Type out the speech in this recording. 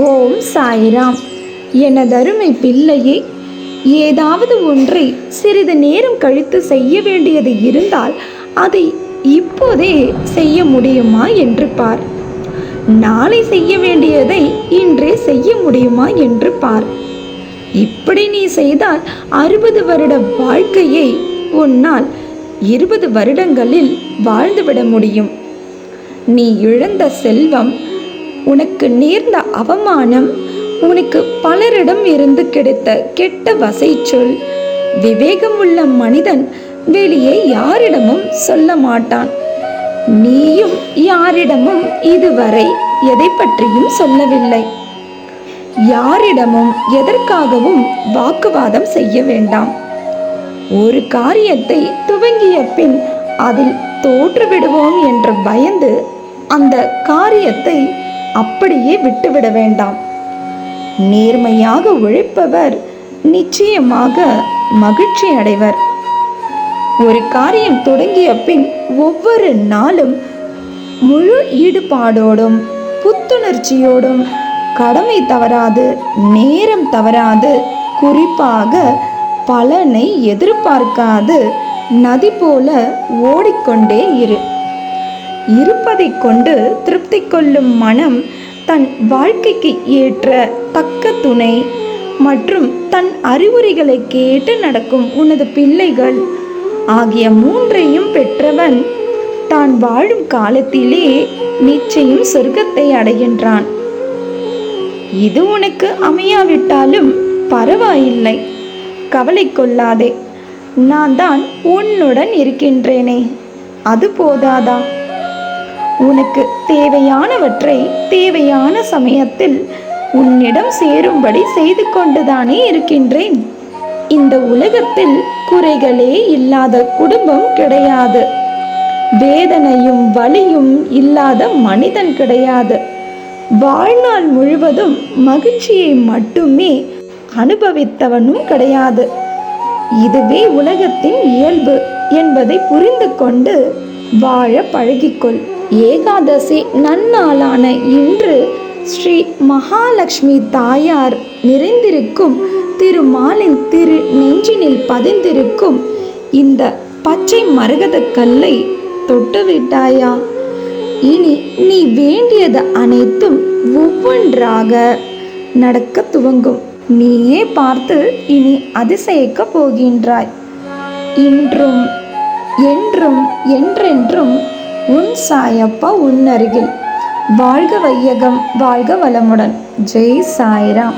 ஓம் சாய்ராம். எனதருமை பிள்ளையே, ஏதாவது ஒன்றை சிறிது நேரம் கழித்து செய்ய வேண்டியது இருந்தால் அதை இப்போதே செய்ய முடியுமா என்று பார். நாளை செய்ய வேண்டியதை இன்றே செய்ய முடியுமா என்று பார். இப்படி நீ செய்தால் 60 வருட வாழ்க்கையை உன்னால் 20 வருடங்களில் வாழ்ந்துவிட முடியும். நீ இழந்த செல்வம், உனக்கு நேர்ந்த அவமானம், உனக்கு பலரிடம் இருந்து கிடைத்த கெட்ட வசைச்சொல், விவேகமுள்ள மனிதன் வெளியே யாரிடமும் சொல்ல மாட்டான். நீயும் யாரிடமும் இதுவரை எதை பற்றியும் சொல்லவில்லை. யாரிடமும் எதற்காகவும் வாக்குவாதம் செய்ய வேண்டாம். ஒரு காரியத்தை துவங்கிய பின் அதில் தோற்றுவிடுவோம் என்று பயந்து அந்த காரியத்தை அப்படியே விட்டுவிட வேண்டாம். நேர்மையாக உழைப்பவர் நிச்சயமாக மகிழ்ச்சி அடைவர். ஒரு காரியம் தொடங்கிய பின் ஒவ்வொரு நாளும் முழு ஈடுபாடோடும் புத்துணர்ச்சியோடும், கடமை தவறாது, நேரம் தவறாது, குறிப்பாக பலனை எதிர்பார்க்காது நதி போல ஓடிக்கொண்டே இருப்பதை கொண்டு திருப்தி கொள்ளும் மனம் தன் வாழ்க்கைக்கு ஏற்ற தக்க துணை மற்றும் தன் அறிவுரைகளை கேட்டு நடக்கும் உனது பிள்ளைகள் ஆகிய மூன்றையும் பெற்றவன் தான் வாழும் காலத்திலே நிச்சயம் சொர்க்கத்தை அடைகின்றான். இது உனக்கு அமையாவிட்டாலும் பரவாயில்லை, கவலை கொள்ளாதே. நான் தான் உன்னுடன் இருக்கின்றேனே, அது போதாதா? உனக்கு தேவையானவற்றை தேவையான சமயத்தில் உன்னிடம் சேரும்படி செய்து கொண்டுதானே இருக்கின்றேன். இந்த உலகத்தில் குறைகளே இல்லாத குடும்பம் கிடையாது. வேதனையும் வலியும் இல்லாத மனிதன் கிடையாது. வாழ்நாள் முழுவதும் மகிழ்ச்சியை மட்டுமே அனுபவித்தவனும் கிடையாது. இதுவே உலகத்தின் இயல்பு என்பதை புரிந்து கொண்டு வாழ பழகிக்கொள். ஏகாதசி நன்னாளான இன்று ஸ்ரீ மகாலட்சுமி தாயார் நிறைந்திருக்கும் திருமாலின் திரு நெஞ்சினில் பதிந்திருக்கும் இந்த பச்சை மரகத கல்லை தொட்டுவிட்டாயா? இனி நீ வேண்டியது அனைத்தும் ஒவ்வொன்றாக நடக்க துவங்கும். நீயே பார்த்து இனி அதிசயிக்க போகின்றாய். இன்றும் என்றும் என்றென்றும் உன் சாயப்பா உன் அருகில். வாழ்க வையகம், வாழ்க வளமுடன். ஜெய் சாய்ராம்.